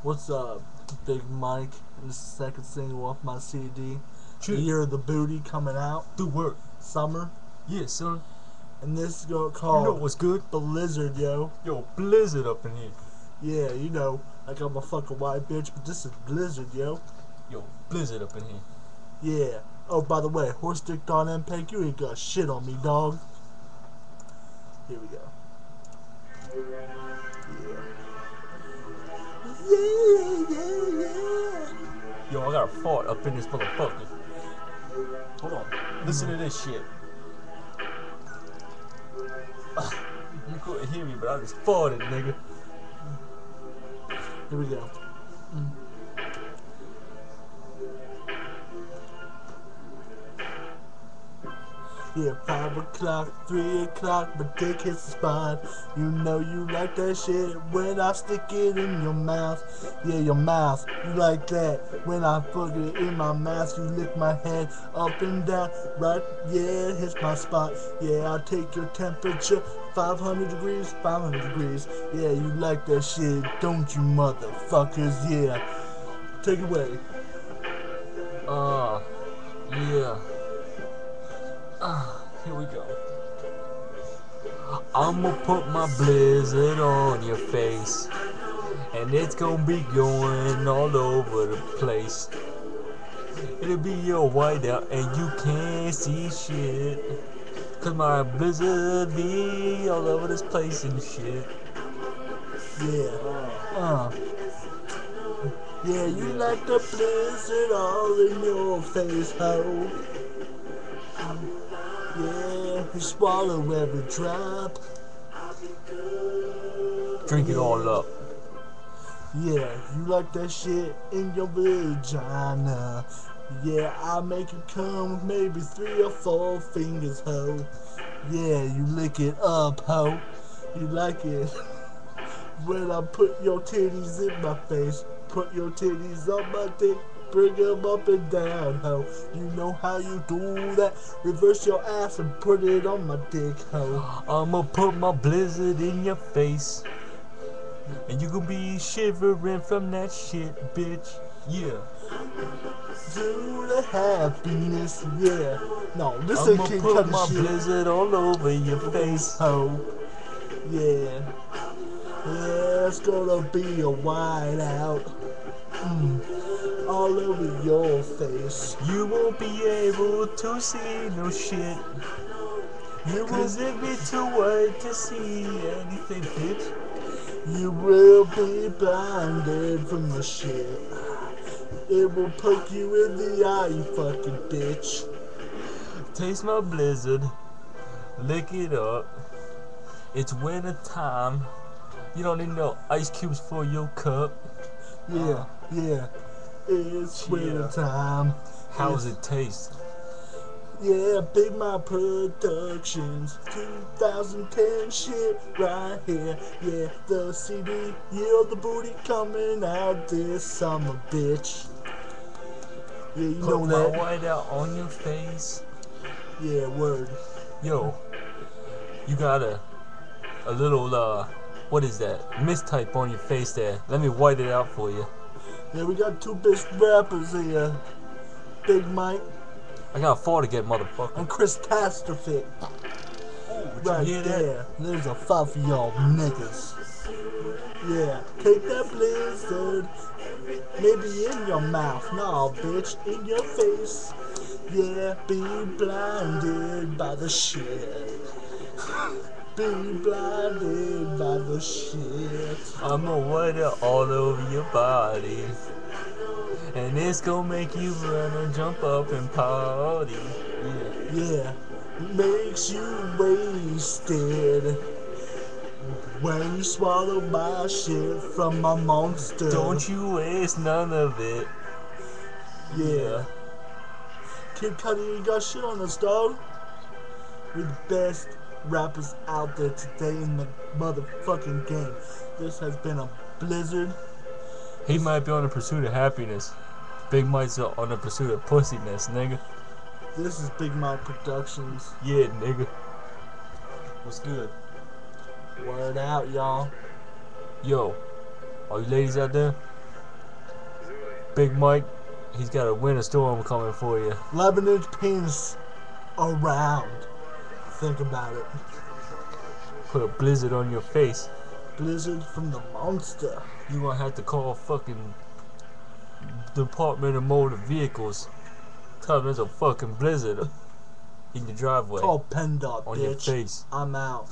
What's up, Big Mike? This is the second single off my CD. Shit. Year of the Booty coming out. Do work. Summer. Yeah, son. And this is called You know what's good? Blizzard, yo. Yo, Blizzard up in here. Yeah, you know, like I'm a fucking white bitch, but this is Blizzard, yo. Yo, Blizzard up in here. Yeah. Oh, by the way, horse dick Don MPEG, you ain't got shit on me, dog. Here we go. Yeah. Yo, I got a fart up in this motherfucker. Hold on. Listen to this shit. You couldn't hear me, but I just farted, nigga. Here we go. Yeah, 5 o'clock, 3 o'clock, my dick hits the spot. You know you like that shit when I stick it in your mouth. Yeah, your mouth, you like that. When I put it in my mouth, you lick my head up and down. Right, yeah, it hits my spot. Yeah, I'll take your temperature, 500 degrees, 500 degrees. Yeah, you like that shit, don't you motherfuckers? Yeah, take it away. Yeah. Here we go. I'ma put my blizzard on your face, and it's gonna be going all over the place. It'll be your whiteout and you can't see shit, 'cause my blizzard be all over this place and shit. Yeah. Yeah, you like the blizzard all in your face, ho. Yeah, you swallow every drop. Drink it all up. Yeah, you like that shit in your vagina. Yeah, I make it come with maybe 3 or 4 fingers, ho. Yeah, you lick it up, ho. You like it when I put your titties in my face. Put your titties on my dick. Bring them up and down, ho. You know how you do that. Reverse your ass and put it on my dick, ho. I'ma put my blizzard in your face, and you gon' be shivering from that shit, bitch. Yeah. Do the happiness, yeah. No, this I'ma ain't King put Cudi my shit, blizzard all over your face. ho. Yeah. Yeah, it's gonna be a whiteout. All over your face. You won't be able to see no shit, You will, 'cause it be too white to see anything, bitch. you will be blinded from the shit. It will poke you in the eye, you fucking bitch. Taste my blizzard, lick it up. It's winter time. You don't need no ice cubes for your cup. Yeah, yeah. It's Yeah. winter time. How's it taste? Yeah, Big Mike Productions, 2010 shit right here. Yeah, the CD, Year of the Booty coming out this summer, bitch. Yeah, you know Put my that. whiteout on your face. Yeah, word. Yo, you got a little what is that? Mistype on your face there. Let me white it out for you. Yeah, we got 2 best rappers here. Big Mike I got a fart again, motherfucker. and Chris Catastrophic. Right you hear that? there. There's a fight for y'all niggas. Yeah, take that blizzard. Maybe in your mouth. Nah, bitch, in your face. Yeah, be blinded by the shit. Be blinded by the shit. I'ma white it all over your body, and it's gonna make you run and jump up and party. Yeah. Yeah, makes you wasted when you swallow my shit from my monster. Don't you waste none of it. Yeah. Kid Cudi ain't got shit on us, dog. We're the best rappers out there today in the motherfucking game. This has been a blizzard. He might be on the pursuit of happiness. Big Mike's on the pursuit of pussiness, nigga. This is Big Mike Productions. Yeah, nigga. What's good? Word out, y'all. Yo, all you ladies out there, Big Mike, he's got a winter storm coming for you. 11-inch penis around. Think about it. Put a blizzard on your face. Blizzard from the monster. You gonna have to call fucking Department of Motor Vehicles. Tell them there's a fucking blizzard in your driveway. Call PennDOT, on bitch. your face. I'm out.